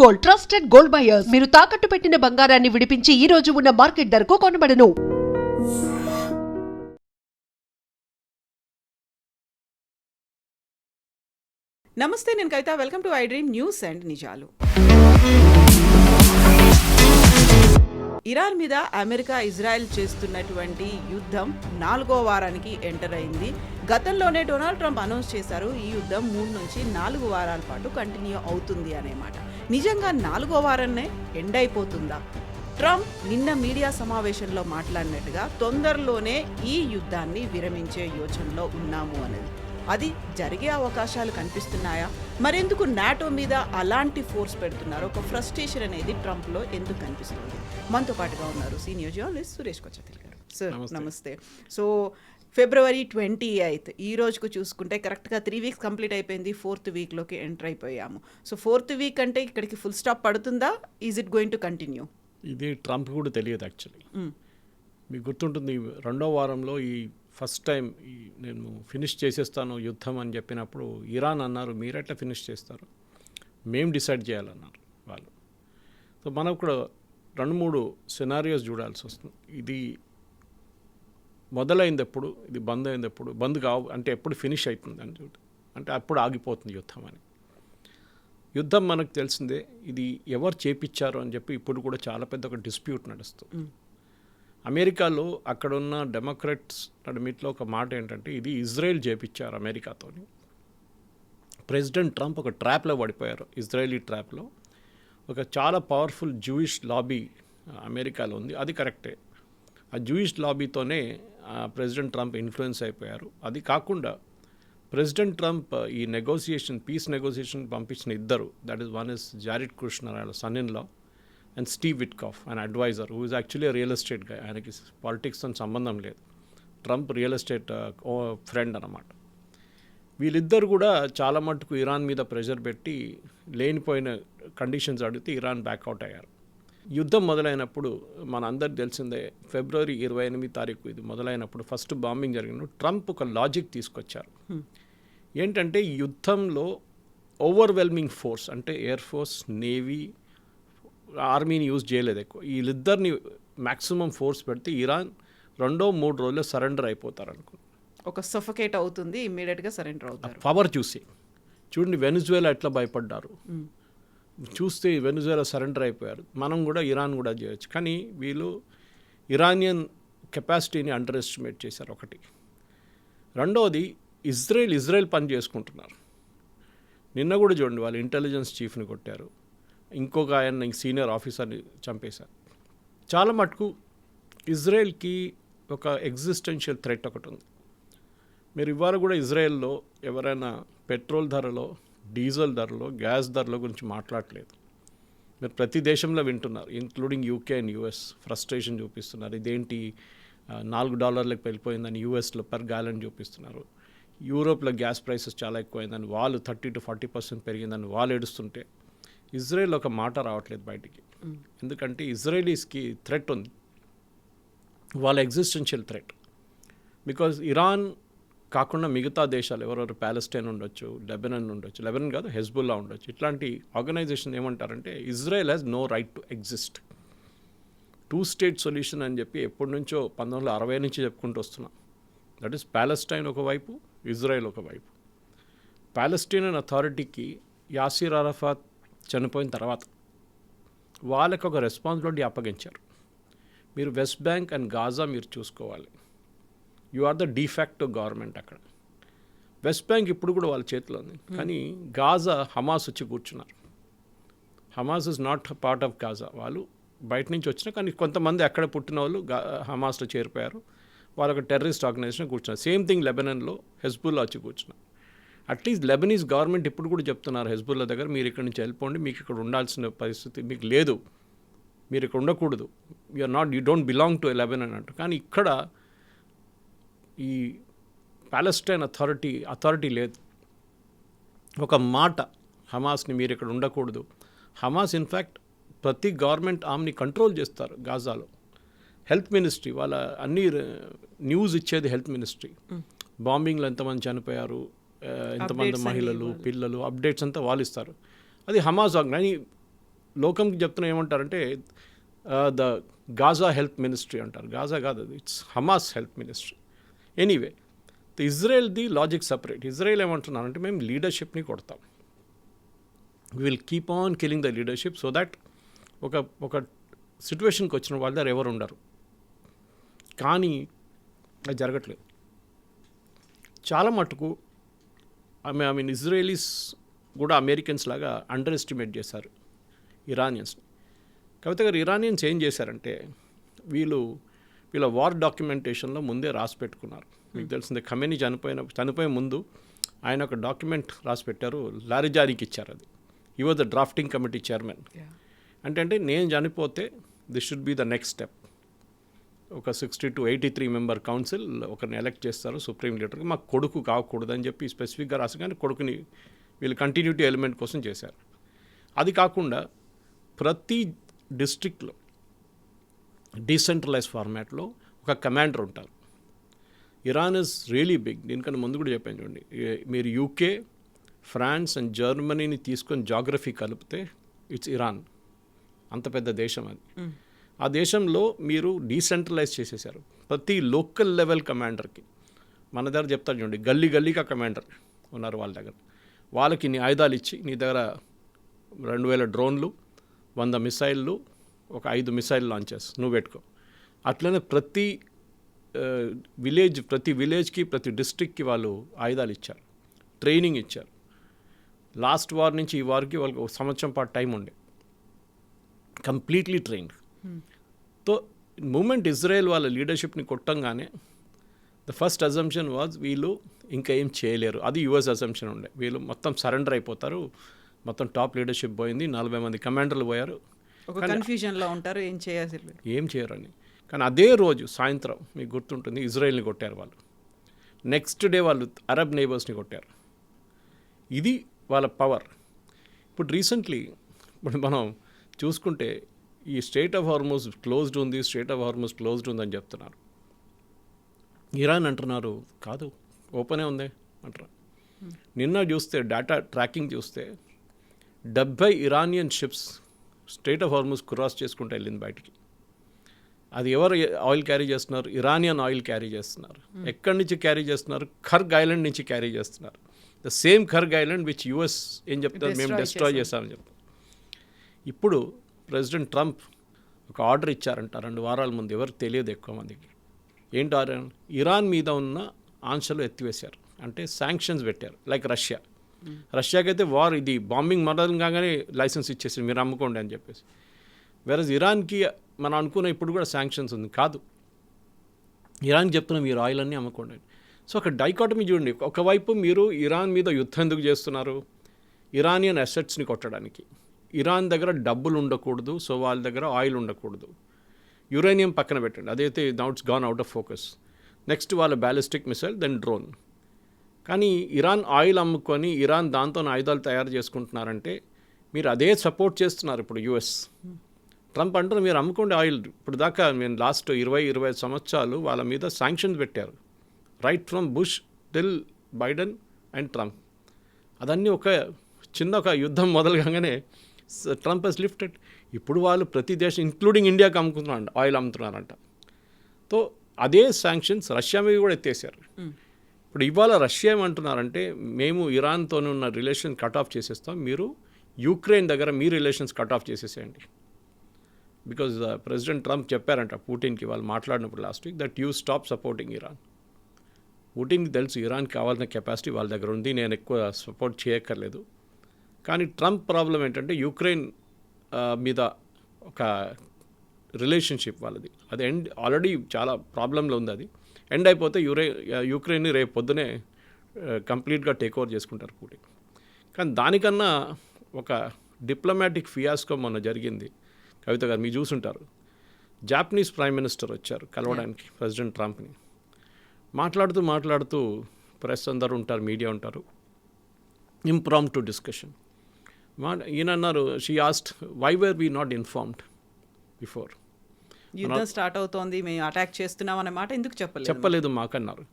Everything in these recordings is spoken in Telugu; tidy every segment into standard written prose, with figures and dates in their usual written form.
Gold, trusted gold buyers. మీరు తాకట్టు పెట్టిన బంగారాన్ని విడిపించి ఈ రోజు ఉన్న మార్కెట్ ధరకు కొనబడను. నమస్తే, నేను Kavitha. Welcome to I dream news and నిజాలు. ఇరాన్ మీద అమెరికా, ఇజ్రాయెల్ చేస్తున్నటువంటి యుద్ధం 4వ వారానికి ఎంటర్ అయింది. గతంలోనే డొనాల్డ్ ట్రంప్ అనౌన్స్ చేశారు, ఈ యుద్ధం 3 నుంచి 4 వారాల పాటు కంటిన్యూ అవుతుంది అనేమాట. నిజంగా 4వ వారాన్నే ఎండ్ అయిపోతుందా? ట్రంప్ నిన్న మీడియా సమావేశంలో మాట్లాడినట్టుగా తొందరలోనే ఈ యుద్ధాన్ని విరమించే యోచనలో ఉన్నాము అనేది. అది జరిగే అవకాశాలు కనిపిస్తున్నాయా? మరెందుకు నాటో మీద అలాంటి ఫోర్స్ పెడుతున్నారు? ఒక ఫ్రస్ట్రేషన్ అనేది ట్రంప్లో ఎందుకు కనిపిస్తుంది? మనతో పాటుగా ఉన్నారు సీనియర్ జర్నలిస్ట్ సురేష్ కొచ్చతిల్ గారు. సార్ నమస్తే. సో February 28 ఈ రోజుకు చూసుకుంటే కరెక్ట్గా 3 వీక్స్ కంప్లీట్ అయిపోయింది. 4th వీక్లోకి ఎంటర్ అయిపోయాము. సో 4th వీక్ అంటే ఇక్కడికి ఫుల్ స్టాప్ పడుతుందా? Is it going to continue? ఇది ట్రంప్ కూడా తెలియదు యాక్చువల్లీ. మీకు గుర్తుంటుంది, 2వ వారంలో ఈ ఫస్ట్ టైం నేను ఫినిష్ చేసేస్తాను యుద్ధం అని చెప్పినప్పుడు ఇరాన్ అన్నారు, మీరెట్లా ఫినిష్ చేస్తారు, మేము డిసైడ్ చేయాలన్నారు వాళ్ళు. సో మనకు కూడా 2-3 సినారియోస్ చూడాల్సి వస్తుంది. ఇది మొదలైంది ఎప్పుడు, ఇది బంద్ అయింది ఎప్పుడు, బంద్ కావు అంటే ఎప్పుడు ఫినిష్ అవుతుంది అని చూడు, అంటే అప్పుడు ఆగిపోతుంది యుద్ధం అని. యుద్ధం మనకు తెలిసిందే, ఇది ఎవరు చేపించారు అని చెప్పి ఇప్పుడు కూడా చాలా పెద్ద ఒక డిస్ప్యూట్ నడుస్తుంది. అమెరికాలో అక్కడున్న డెమోక్రాట్స్ నడిమిట్లో ఒక మాట ఏంటంటే, ఇది ఇజ్రాయెల్ చేపించారు అమెరికాతో. ప్రెసిడెంట్ ట్రంప్ ఒక ట్రాప్లో పడిపోయారు, ఇజ్రాయలీ ట్రాప్లో. ఒక చాలా పవర్ఫుల్ జూయిష్ లాబీ అమెరికాలో ఉంది, అది కరెక్టే. ఆ జూయిష్ లాబీతోనే ప్రెసిడెంట్ ట్రంప్ ఇన్ఫ్లుయెన్స్ అయిపోయారు. అది కాకుండా ప్రెసిడెంట్ ట్రంప్ ఈ నెగోసియేషన్, పీస్ నెగోసియేషన్ పంపించిన ఇద్దరు, that is one is Jared Kushner, ఆయన son in law, and Steve Witkoff, ఆయన adviser, who is actually real estate గా. ఆయనకి పాలిటిక్స్తో సంబంధం లేదు, ట్రంప్ రియల్ ఎస్టేట్ ఫ్రెండ్ అన్నమాట. వీళ్ళిద్దరు కూడా చాలా మట్టుకు ఇరాన్ మీద ప్రెషర్ పెట్టి లేనిపోయిన కండిషన్స్ అడిగితే ఇరాన్ బ్యాక్అవుట్ అయ్యారు. యుద్ధం మొదలైనప్పుడు మన అందరికి తెలిసిందే, February 28 ఇది మొదలైనప్పుడు ఫస్ట్ బాంబింగ్ జరిగినప్పుడు ట్రంప్ ఒక లాజిక్ తీసుకొచ్చారు. ఏంటంటే యుద్ధంలో ఓవర్వెల్మింగ్ ఫోర్స్ అంటే ఎయిర్ ఫోర్స్, నేవీ, ఆర్మీని యూజ్ చేయలేదు ఎక్కువ. వీళ్ళిద్దరిని మ్యాక్సిమం ఫోర్స్ పెడితే ఇరాన్ 2-3 రోజుల్లో సరెండర్ అయిపోతారు అనుకో. ఒక సఫకేట్ అవుతుంది, ఇమ్మీడియట్గా సరెండర్ అవుతారు. పవర్ చూసి చూడండి, వెనిజువేలా ఎట్లా భయపడ్డారు చూస్తే, వెనిజువేలా సరెండర్ అయిపోయారు. మనం కూడా, ఇరాన్ కూడా చేయొచ్చు. కానీ వీళ్ళు ఇరానియన్ కెపాసిటీని అండర్ ఎస్టిమేట్ చేశారు ఒకటి. రెండవది, ఇజ్రాయెల్ పని చేసుకుంటున్నారు. నిన్న కూడా చూడండి, వాళ్ళు ఇంటెలిజెన్స్ చీఫ్ని కొట్టారు, ఇంకొక ఆయన సీనియర్ ఆఫీసర్ని చంపేశారు. చాలా మటుకు ఇజ్రాయెల్కి ఒక ఎగ్జిస్టెన్షియల్ థ్రెట్ ఒకటి ఉంది. మీరు ఇవాళ కూడా ఇజ్రాయెల్లో ఎవరైనా పెట్రోల్ ధరలో, డీజిల్ ధరలో, గ్యాస్ ధరల గురించి మాట్లాడలేదు. మీరు ప్రతి దేశంలో వింటున్నారు, including UK and US. Frustration చూపిస్తున్నారు, ఇదేంటి $4 వెళ్ళిపోయిందని యూఎస్లో పర్ గ్యాలన్ చూపిస్తున్నారు. యూరోప్లో గ్యాస్ ప్రైసెస్ చాలా ఎక్కువైందని వాళ్ళు 30-40% పెరిగిందని వాళ్ళు ఏడుస్తుంటే ఇజ్రాయెల్ ఒక మాట రావట్లేదు బయటికి. ఎందుకంటే ఇజ్రాయలీస్కి థ్రెట్ ఉంది, వాళ్ళ ఎగ్జిస్టెన్షియల్ థ్రెట్. బికాజ్ ఇరాన్ కాకుండా మిగతా దేశాలు ఎవరెవరు, ప్యాలెస్టైన్ ఉండొచ్చు, లెబనాన్ ఉండొచ్చు, లెబనాన్ కాదు హెజ్బుల్లా ఉండొచ్చు, ఇట్లాంటి ఆర్గనైజేషన్ ఏమంటారంటే Israel has no right to exist. 2 state solution అని చెప్పి ఎప్పటి నుంచో 1960 నుంచి చెప్పుకుంటూ వస్తున్నాం. దట్ ఈస్ ప్యాలెస్టైన్ ఒకవైపు, ఇజ్రాయెల్ ఒకవైపు. ప్యాలెస్టైన్ అథారిటీకి యాసిర్ అరఫాత్ చనిపోయిన తర్వాత వాళ్ళకి ఒక రెస్పాన్సిబిలిటీ అప్పగించారు. మీరు వెస్ట్ బ్యాంక్ అండ్ గాజా మీరు చూసుకోవాలి, you are the de facto government అక్కడ. వెస్ట్ బ్యాంక్ ఇప్పుడు కూడా వాళ్ళ చేతిలో ఉంది, కానీ గాజా హమాస్ వచ్చి కూర్చున్నారు. Hamas is not part of Gaza, వాళ్ళు బయట నుంచి వచ్చినా, కానీ కొంతమంది అక్కడ పుట్టిన వాళ్ళు హమాస్లో చేరిపోయారు, వాళ్ళొక టెర్రరిస్ట్ ఆర్గనైజేషన్ కూర్చున్నారు. సేమ్ థింగ్ లెబనాన్లో హెజ్బుల్లా వచ్చి కూర్చున్నారు. అట్లీస్ట్ లెబనీస్ గవర్నమెంట్ ఇప్పుడు కూడా చెప్తున్నారు హెజ్బుల్లా దగ్గర, మీరు ఇక్కడ నుంచి వెళ్ళిపోండి, మీకు ఇక్కడ ఉండాల్సిన పరిస్థితి మీకు లేదు, మీరు ఇక్కడ ఉండకూడదు, you don't belong to Lebanon అంటూ. కానీ ఇక్కడ ఈ ప్యాలెస్టైన్ అథారిటీ లేదు. ఒక మాట హమాస్ని మీరు ఇక్కడ ఉండకూడదు. హమాస్ ఇన్ఫ్యాక్ట్ ప్రతి గవర్నమెంట్ ఆమ్ని కంట్రోల్ చేస్తారు గాజాలో. హెల్త్ మినిస్ట్రీ వాళ్ళ అన్ని న్యూస్ ఇచ్చేది హెల్త్ మినిస్ట్రీ. బాంబింగ్లో ఎంతమంది చనిపోయారు, ఎంతమంది మహిళలు, పిల్లలు, అప్డేట్స్ అంతా వాళ్ళు ఇస్తారు. అది హమాస్ లోకంకి చెప్తున్నా ఏమంటారంటే ద గాజా హెల్త్ మినిస్ట్రీ అంటారు. గాజా కాదు, అది it's Hamas health ministry. Anyway ఇజ్రాయెల్ది లాజిక్ సపరేట్. ఇజ్రాయెల్ ఏమంటున్నారంటే మేము లీడర్షిప్ని కొడతాం, we will keep on killing the leadership so that ఒక సిచ్యువేషన్కి వచ్చిన వాళ్ళ దగ్గర ఎవరు ఉండరు. కానీ అది జరగట్లేదు. చాలా మటుకు ఐ మీన్ ఇజ్రాయలీస్ కూడా అమెరికన్స్ లాగా అండర్ ఎస్టిమేట్ చేశారు ఇరానియన్స్ని. కవిత గారు, ఇరానియన్స్ ఏం చేశారంటే వీళ్ళ వార్ డాక్యుమెంటేషన్లో ముందే రాసి పెట్టుకున్నారు. మీకు తెలిసిందే, ఖమేనీ చనిపోయే ముందు ఆయన ఒక డాక్యుమెంట్ రాసి పెట్టారు, లారిజానికి ఇచ్చారు. అది ఈ was the drafting committee chairman. అంటే నేను చనిపోతే this should be the next step. ఒక 60 to 83 మెంబర్ కౌన్సిల్ ఒకరిని ఎలెక్ట్ చేస్తారు సుప్రీం లీడర్కి. మాకు కొడుకు కాకూడదని చెప్పి స్పెసిఫిక్గా రాసి, కానీ కొడుకుని వీళ్ళు కంటిన్యూటీ ఎలిమెంట్ కోసం చేశారు. అది కాకుండా ప్రతి డిస్ట్రిక్ట్లో డీసెంట్రలైజ్ ఫార్మాట్లో ఒక కమాండర్ ఉంటారు. Iran is really big. దీనికన్నా ముందు కూడా చెప్పాను చూడండి, మీరు యూకే, ఫ్రాన్స్ అండ్ జర్మనీని తీసుకొని జాగ్రఫీ కలిపితే ఇట్స్ ఇరాన్. అంత పెద్ద దేశం అది. ఆ దేశంలో మీరు డీసెంట్రలైజ్ చేసేసారు. ప్రతి లోకల్ లెవెల్ కమాండర్కి మన దగ్గర చెప్తారు చూడండి, గల్లీగా కమాండర్ ఉన్నారు వాళ్ళ దగ్గర. వాళ్ళకి నీ ఆయుధాలు ఇచ్చి నీ దగ్గర 2000 డ్రోన్లు, 100 మిసైళ్ళు, ఒక 5 మిసైల్ లాంచెస్ నువ్వు పెట్టుకో. అట్లనే ప్రతి విలేజ్కి ప్రతి డిస్ట్రిక్ట్కి వాళ్ళు ఆయుధాలు ఇచ్చారు, ట్రైనింగ్ ఇచ్చారు. లాస్ట్ వార్ నుంచి ఈ వార్కి వాళ్ళకి 1 సంవత్సరం పాటు టైం ఉండే, కంప్లీట్లీ ట్రైన్డ్. తో మూమెంట్ ఇజ్రాయెల్ వాళ్ళ లీడర్షిప్ని కొట్టంగానే ద ఫస్ట్ అజంప్షన్ వాజ్ వీళ్ళు ఇంకా ఏం చేయలేరు. అది యుఎస్ అజంప్షన్ ఉండే, వీళ్ళు మొత్తం సరెండర్ అయిపోతారు, మొత్తం టాప్ లీడర్షిప్ పోయింది, 40 మంది కమాండర్లు పోయారు, ఒక కన్ఫ్యూజన్లో ఉంటారు, ఏం చేయరని. కానీ అదే రోజు సాయంత్రం మీకు గుర్తుంటుంది, ఇజ్రాయెల్ని కొట్టారు వాళ్ళు. నెక్స్ట్ డే వాళ్ళు అరబ్ నైబర్స్ని కొట్టారు. ఇది వాళ్ళ పవర్. ఇప్పుడు రీసెంట్లీ మనం చూసుకుంటే ఈ స్ట్రెయిట్ ఆఫ్ హార్మోజ్ క్లోజ్డ్ ఉంది, స్ట్రెయిట్ ఆఫ్ హార్మోజ్ క్లోజ్డ్ ఉందని చెప్తున్నారు. ఇరాన్ అంటున్నారు కాదు, ఓపెనే ఉంది అంటారు. నిన్న చూస్తే డేటా ట్రాకింగ్ చూస్తే 70 Iranian ships strait of Hormuz cross చేసుకుంటూ వెళ్ళింది బయటికి. అది ఎవరు ఆయిల్ క్యారీ చేస్తున్నారు? ఇరానియన్ ఆయిల్ క్యారీ చేస్తున్నారు. ఎక్కడి నుంచి క్యారీ చేస్తున్నారు? ఖర్గ్ ఐలాండ్ నుంచి క్యారీ చేస్తున్నారు. The same Kharg island which US ఏం చెప్తారు, మేము డిస్ట్రాయ్ చేస్తామని చెప్తారు. ఇప్పుడు ప్రెసిడెంట్ ట్రంప్ ఒక ఆర్డర్ ఇచ్చారంట 2 వారాల ముందు, ఎవరికి తెలియదు ఎక్కువ మందికి. ఏంటి ఆర్డర్? ఇరాన్ మీద ఉన్న ఆంక్షలు ఎత్తివేశారు, అంటే శాంక్షన్స్ పెట్టారు. లైక్ రష్యాకి అయితే వార్ ఇది బాంబింగ్ మొదలు కాగానే లైసెన్స్ ఇచ్చేసి మీరు అమ్ముకోండి అని చెప్పేసి. వేరేజ్ ఇరాన్కి మనం అనుకున్న ఇప్పుడు కూడా శాంక్షన్స్ ఉంది. కాదు, ఇరాన్కి చెప్తున్నాం మీరు ఆయిల్ అన్నీ అమ్ముకోండి. సో ఒక డైకాటమీ చూడండి, ఒకవైపు మీరు ఇరాన్ మీద యుద్ధం ఎందుకు చేస్తున్నారు? ఇరానియన్ అసెట్స్ని కొట్టడానికి. ఇరాన్ దగ్గర డబ్బులు ఉండకూడదు, సో వాళ్ళ దగ్గర ఆయిల్ ఉండకూడదు. యురేనియం పక్కన పెట్టండి, అదైతే now it's gone out of focus. Next వాళ్ళ బ్యాలిస్టిక్ మిసైల్, దెన్ డ్రోన్. కానీ ఇరాన్ ఆయిల్ అమ్ముకొని ఇరాన్ దాంతో ఆయుధాలు తయారు చేసుకుంటున్నారంటే మీరు అదే సపోర్ట్ చేస్తున్నారు ఇప్పుడు యుఎస్. ట్రంప్ అంటారు మీరు అమ్ముకోండి ఆయిల్. ఇప్పుడు దాకా మేము లాస్ట్ 20-25 సంవత్సరాలు వాళ్ళ మీద శాంక్షన్స్ పెట్టారు, right from bush till Biden and Trump. అదన్నీ ఒక యుద్ధం మొదలుగానే ట్రంప్ హెస్ లిఫ్టెడ్. ఇప్పుడు వాళ్ళు ప్రతి దేశం ఇంక్లూడింగ్ ఇండియాకి అమ్ముతున్నారంట, ఆయిల్ అమ్ముతున్నారంట. సో అదే శాంక్షన్స్ రష్యా మీద కూడా ఎత్తేసారు. ఇప్పుడు ఇవాళ రష్యా ఏమంటున్నారంటే మేము ఇరాన్తో ఉన్న రిలేషన్ కట్ ఆఫ్ చేసేస్తాం, మీరు యుక్రెయిన్ దగ్గర మీ రిలేషన్స్ కట్ ఆఫ్ చేసేసేయండి. బికాజ్ ప్రెసిడెంట్ ట్రంప్ చెప్పారంట పుటిన్కి, వాళ్ళు మాట్లాడినప్పుడు last week, that you stop supporting Iran. పుటిన్కి తెలుసు ఇరాన్కి కావాల్సిన కెపాసిటీ వాళ్ళ దగ్గర ఉంది, నేను ఎక్కువ సపోర్ట్ చేయక్కర్లేదు. కానీ ట్రంప్ ప్రాబ్లం ఏంటంటే యుక్రెయిన్ మీద ఒక రిలేషన్షిప్ వాళ్ళది, అది ఎండ్ ఆల్రెడీ చాలా ప్రాబ్లంలో ఉంది. అది ఎండ్ అయిపోతే యుక్రెయిన్ని రేపు పొద్దునే కంప్లీట్గా టేక్ ఓవర్ చేసుకుంటారు పుటిన్. కానీ దానికన్నా ఒక డిప్లొమాటిక్ ఫియాస్కో మొన్న జరిగింది. కవిత గారు మీరు చూసుంటారు, జాపనీస్ ప్రైమ్ మినిస్టర్ వచ్చారు కలవడానికి ప్రెసిడెంట్ ట్రంప్ని. మాట్లాడుతూ ప్రెస్ అందరూ ఉంటారు, మీడియా ఉంటారు, ఇంప్రాంప్టు డిస్కషన్. ఈయన అన్నారు, she asked why were we not informed before. యుద్ధం స్టార్ట్ అవుతోంది, మేము అటాక్ చేస్తున్నాం అనే మాట ఎందుకు చెప్పలేదు మాకన్నారు.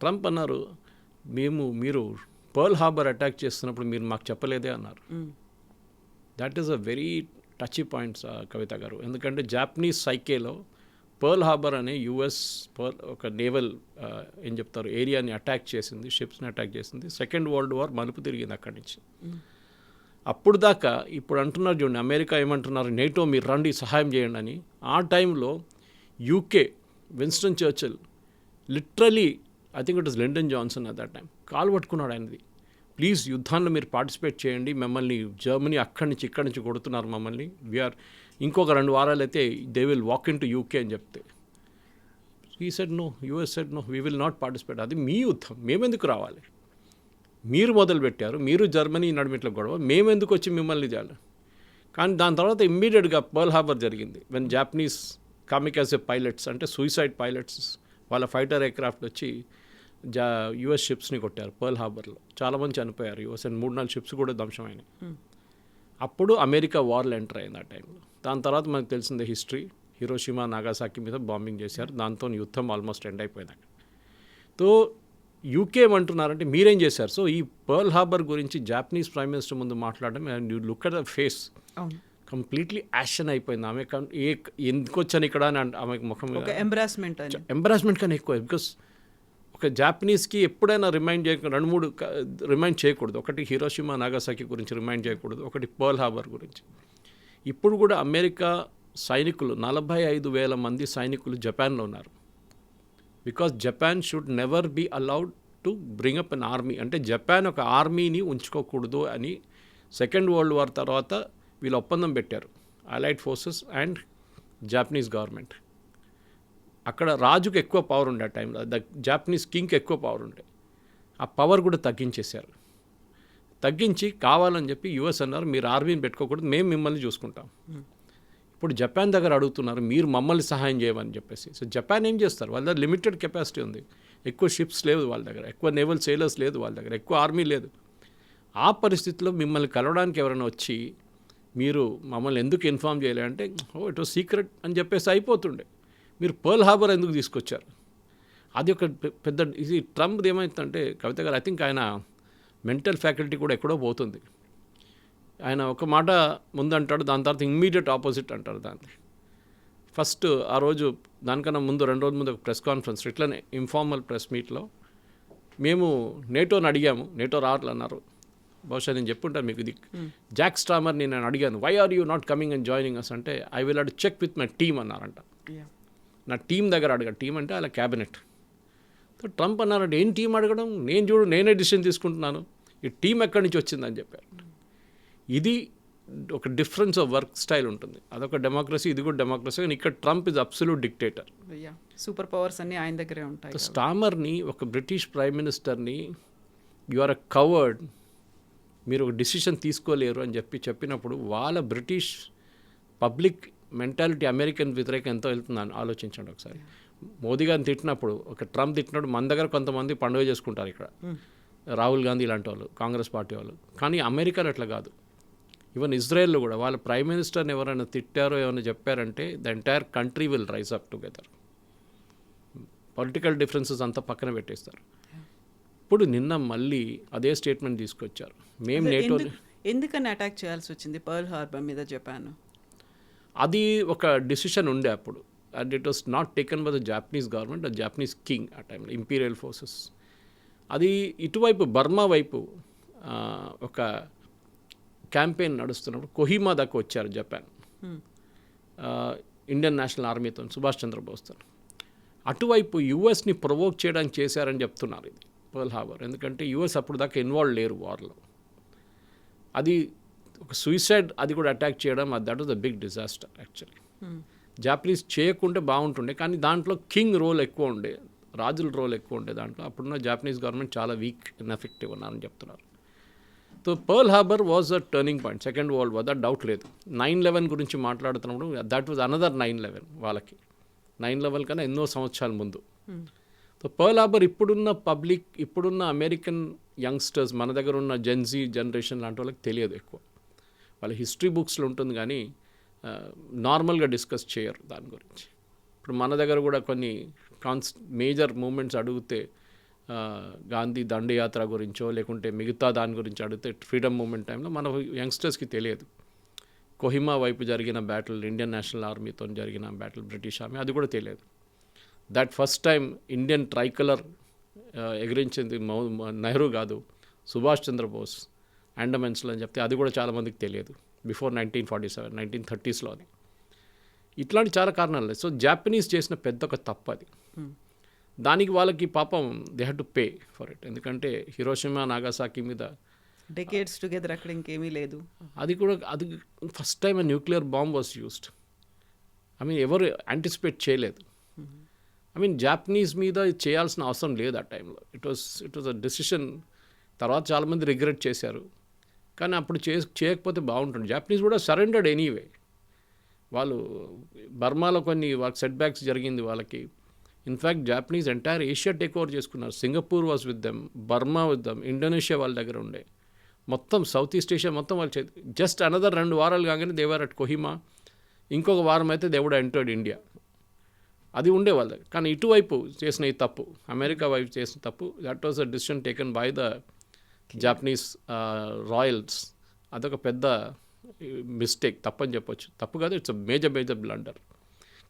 ట్రంప్ అన్నారు, మీరు పర్ల్ హార్బర్ అటాక్ చేస్తున్నప్పుడు మీరు మాకు చెప్పలేదే అన్నారు. That is a very touchy points Kavitha garu. ఎందుకంటే జాపనీస్ సైకేలో పర్ల్ హార్బర్ అనే యుఎస్ ఒక నేవల్ ఏం చెప్తారు ఏరియాని అటాక్ చేసింది, షిప్స్ని అటాక్ చేసింది. సెకండ్ వరల్డ్ వార్ మలుపు తిరిగింది అక్కడి నుంచి. అప్పుడు దాకా ఇప్పుడు అంటున్నారు చూడండి, అమెరికా ఏమంటున్నారు, నేటో మీరు రండి సహాయం చేయండి అని. ఆ టైంలో UK Winston Churchill literally I think it is Lyndon Johnson at that time కాలు పట్టుకున్నాడు ఆయనది. ప్లీజ్ యుద్ధాల్లో మీరు పార్టిసిపేట్ చేయండి, మమ్మల్ని జర్మనీ అక్కడి నుంచి ఇక్కడి నుంచి కొడుతున్నారు మమ్మల్ని, వీఆర్ ఇంకొక 2 వారాలు అయితే they will walk in to UK అని చెప్తే he said no, US said no, we will not participate. అది మీ యుద్ధం, మేమెందుకు రావాలి, మీరు మొదలుపెట్టారు, మీరు జర్మనీ నడిమిట్లో గొడవ, మేమెందుకు వచ్చి మిమ్మల్ని చేయాలి. కానీ దాని తర్వాత ఇమ్మీడియట్గా పర్ల్ హార్బర్ జరిగింది. వెన్ జాపనీస్ కామికాజే పైలట్స్ అంటే సూసైడ్ పైలట్స్ వాళ్ళ ఫైటర్ ఎయిర్క్రాఫ్ట్ వచ్చి యుఎస్ షిప్స్ని కొట్టారు పర్ల్ హార్బర్లో. చాలామంది చనిపోయారు యుఎస్ అండ్ 3-4 షిప్స్ కూడా ధ్వంసమైనాయి. అప్పుడు అమెరికా వార్లో ఎంటర్ అయింది ఆ టైంలో. దాని తర్వాత మనకు తెలిసిందే హిస్టరీ, హిరోషిమా నాగాసాకి మీద బాంబింగ్ చేశారు, దాంతో యుద్ధం ఆల్మోస్ట్ ఎండ్ అయిపోయింది అక్కడ. తో యూకే ఏమంటున్నారంటే మీరేం చేశారు. సో ఈ పర్ల్ హార్బర్ గురించి జాపనీస్ ప్రైమ్ మినిస్టర్ ముందు మాట్లాడడం, and you look at the face, completely action అయిపోయింది. ఆమె ఎందుకు వచ్చాను ఇక్కడ అని ఆమెకు ముఖం ఎంబరాస్మెంట్ కానీ ఎక్కువ. బికాస్ ఒక జాపనీస్కి ఎప్పుడైనా రిమైండ్ 2-3 రిమైండ్ చేయకూడదు. ఒకటి హిరోషిమా నాగాసాకి గురించి రిమైండ్ చేయకూడదు, ఒకటి పర్ల్ హార్బర్ గురించి. ఇప్పుడు కూడా అమెరికా సైనికులు 45,000 మంది సైనికులు జపాన్లో ఉన్నారు. Because Japan should never be allowed to bring up an army. అంటే జపాన్ ఒక ఆర్మీని ఉంచుకోకూడదు అని సెకండ్ వరల్డ్ వార్ తర్వాత వీళ్ళు ఒప్పందం పెట్టారు, allied forces and Japanese government. అక్కడ రాజుకు ఎక్కువ పవర్ ఉండే ఆ టైంలో, ద జాపనీస్ కింగ్కి ఎక్కువ పవర్ ఉండే. ఆ పవర్ కూడా తగ్గించేశారు. తగ్గించి కావాలని చెప్పి యుఎస్ అన్నారు మీరు ఆర్మీని పెట్టుకోకూడదు, మేము మిమ్మల్ని చూసుకుంటాం. ఇప్పుడు జపాన్ దగ్గర అడుగుతున్నారు మీరు మమ్మల్ని సహాయం చేయమని చెప్పేసి. సో జపాన్ ఏం చేస్తారు, వాళ్ళ దగ్గర లిమిటెడ్ కెపాసిటీ ఉంది, ఎక్కువ షిప్స్ లేవు వాళ్ళ దగ్గర, ఎక్కువ నేవల్ సేలర్స్ లేదు వాళ్ళ దగ్గర, ఎక్కువ ఆర్మీ లేదు. ఆ పరిస్థితిలో మిమ్మల్ని కలవడానికి ఎవరైనా వచ్చి మీరు మమ్మల్ని ఎందుకు ఇన్ఫార్మ్ చేయలే అంటే, ఓ ఇట్ వాస్ సీక్రెట్ అని చెప్పేసి అయిపోతుండే. మీరు పర్ల్ హార్బర్ ఎందుకు తీసుకొచ్చారు, అది ఒక పెద్ద ఇది. ట్రంప్ది ఏమవుతుందంటే కవిత గారు, ఐ థింక్ ఆయన మెంటల్ ఫ్యాకల్టీ కూడా ఎక్కడో పోతుంది. ఆయన ఒక మాట ముందంటాడు, దాని తర్వాత ఇమ్మీడియట్ ఆపోజిట్ అంటారు దాన్ని. ఫస్ట్ ఆ రోజు దానికన్నా ముందు 2 రోజుల ముందు ఒక ప్రెస్ కాన్ఫరెన్స్ ఇట్లనే ఇన్ఫార్మల్ ప్రెస్ మీట్లో మేము నేటోని అడిగాము, నేటో రావాలన్నారు. బహుశా నేను చెప్పుంటాను మీకు ఇది. జాక్ స్ట్రామర్ని నేను అడిగాను, why are you not coming and joining us అంటే, I will have to check with my team అన్నారంట. నా టీం దగ్గర అడగా, టీం అంటే అలా క్యాబినెట్. ట్రంప్ అన్నారంటే ఏం టీం అడగడం, నేను చూడు నేనే డిసిషన్ తీసుకుంటున్నాను, ఈ టీం ఎక్కడి నుంచి వచ్చిందని చెప్పారు. ఇది ఒక డిఫరెన్స్ ఆఫ్ వర్క్ స్టైల్ ఉంటుంది. అదొక డెమోక్రసీ, ఇది కూడా డెమోక్రసీ. కానీ ఇక్కడ Trump is absolute dictator. Super powers అన్నీ ఆయన దగ్గరే ఉంటాయి. స్టామర్ని, ఒక బ్రిటిష్ ప్రైమ్ మినిస్టర్ని యు ఆర్ అ కవర్డ్, మీరు ఒక డిసిషన్ తీసుకోలేరు అని చెప్పినప్పుడు వాళ్ళ బ్రిటిష్ పబ్లిక్ మెంటాలిటీ అమెరికన్ వ్యతిరేకం ఎంతో వెళ్తుందని ఆలోచించండి ఒకసారి. మోదీ గారిని తిట్టినప్పుడు, ఒక ట్రంప్ తిట్టినప్పుడు మన దగ్గర కొంతమంది పండుగ చేసుకుంటారు ఇక్కడ, రాహుల్ గాంధీ ఇలాంటి వాళ్ళు, కాంగ్రెస్ పార్టీ వాళ్ళు. కానీ అమెరికాలో అట్లా కాదు. ఈవెన్ ఇజ్రాయెల్లో కూడా వాళ్ళ ప్రైమ్ మినిస్టర్ని ఎవరైనా తిట్టారో ఏమైనా చెప్పారంటే the entire country will rise up together. Political differences అంతా పక్కన పెట్టేస్తారు. ఇప్పుడు నిన్న మళ్ళీ అదే స్టేట్మెంట్ తీసుకొచ్చారు, మేము నేటో. ఎందుకని అటాక్ చేయాల్సి వచ్చింది పర్ల్ హార్బర్ మీద జపాన్? అది ఒక డిసిషన్ ఉండే అప్పుడు, and it was not taken by the Japanese government, the Japanese king ఆ టైంలో, ఇంపీరియల్ ఫోర్సెస్. అది ఇటువైపు బర్మా వైపు ఒక క్యాంపెయిన్ నడుస్తున్నప్పుడు కొహిమా దాకా వచ్చారు జపాన్, ఇండియన్ నేషనల్ ఆర్మీతో, సుభాష్ చంద్రబోస్తో. అటువైపు యుఎస్ని ప్రొవోక్ చేయడానికి చేశారని చెప్తున్నారు ఇది పర్ల్ హార్బర్. ఎందుకంటే యుఎస్ అప్పుడు దాకా ఇన్వాల్వ్ లేరు వార్లో. అది ఒక సూసైడ్, అది కూడా అటాక్ చేయడం, that was the big disaster actually. Japanese చేయకుంటే బాగుంటుండే, కానీ దాంట్లో కింగ్ రోల్ ఎక్కువ ఉండే, రాజుల రోల్ ఎక్కువ ఉండే దాంట్లో. అప్పుడున్న జాపనీస్ గవర్నమెంట్ చాలా వీక్ అండ్ ఎఫెక్టివ్ ఉన్నారని చెప్తున్నారు. So pearl harbour was a turning point, second world war, that doubt లేదు. 9/11 గురించి మాట్లాడుతున్నప్పుడు దట్ వాజ్ అనదర్ 9/11 వాళ్ళకి. 9/11 కన్నా ఎన్నో సంవత్సరాల ముందు. సో పర్ల్ హార్బర్ ఇప్పుడున్న పబ్లిక్, ఇప్పుడున్న అమెరికన్ యంగ్స్టర్స్, మన దగ్గర ఉన్న జెన్జీ జనరేషన్ లాంటి వాళ్ళకి తెలియదు ఎక్కువ. వాళ్ళ హిస్టరీ బుక్స్లో ఉంటుంది కానీ నార్మల్గా డిస్కస్ చేయరు దాని గురించి. ఇప్పుడు మన దగ్గర కూడా కొన్ని మేజర్ మూమెంట్స్ అడిగితే, గాంధీ దండయాత్ర గురించో లేకుంటే మిగతా దాని గురించి అడిగితే, ఫ్రీడమ్ మూమెంట్ టైంలో మన యంగ్స్టర్స్కి తెలియదు. కొహిమా వైపు జరిగిన బ్యాటిల్, ఇండియన్ నేషనల్ ఆర్మీతో జరిగిన బ్యాటిల్, బ్రిటిష్ ఆర్మీ, అది కూడా తెలియదు. That first time Indian tricolour ఎగిరించింది నెహ్రూ కాదు, సుభాష్ చంద్రబోస్ అండమాన్స్లో అని చెప్తే అది కూడా చాలామందికి తెలియదు. బిఫోర్ 1947, 1930s అది. ఇట్లాంటి చాలా కారణాలు లేదు. సో జాపనీస్ చేసిన పెద్ద ఒక తప్పు అది. దానికి వాళ్ళకి పాపం they had to pay for it. ఎందుకంటే హిరోషిమా, నాగాసాకి మీద డెకేడ్స్ టుగెదర్ అక్కడ ఇంకేమీ లేదు. అది first time nuclear bomb was used. ఎవరు యాంటిసిపేట్ చేయలేదు. జాపనీస్ మీద చేయాల్సిన అవసరం లేదు ఆ టైంలో. It was a decision. తర్వాత చాలామంది రిగ్రెట్ చేశారు, కానీ అప్పుడు చేయకపోతే బాగుంటుంది. జాపనీస్ కూడా సరెండర్డ్ ఎనీవే. వాళ్ళు బర్మాలో కొన్ని వాళ్ళకి సెట్ బ్యాక్స్ జరిగింది వాళ్ళకి. In fact Japanese entire Asia take over చేసుకున్నారు. Singapore was with them, Burma with them, Indonesia వాళ్ళ దగ్గర ఉండే. మొత్తం సౌత్ ఈస్ట్ ఏషియా మొత్తం వాళ్ళు జస్ట్ అనదర్ 2 వారాలు కాగానే దేవర్ అట్ కొహిమా. ఇంకొక వారం అయితే దేవుడు ఎంటర్డ్ ఇండియా. అది ఉండే వాళ్ళ దగ్గర. కానీ ఇటువైపు చేసిన ఈ తప్పు, అమెరికా వైపు చేసిన తప్పు, that was a decision taken by the Japanese Royals. అదొక పెద్ద మిస్టేక్, తప్పని చెప్పొచ్చు. తప్పు కాదు, ఇట్స్ మేజర్ బ్లండర్.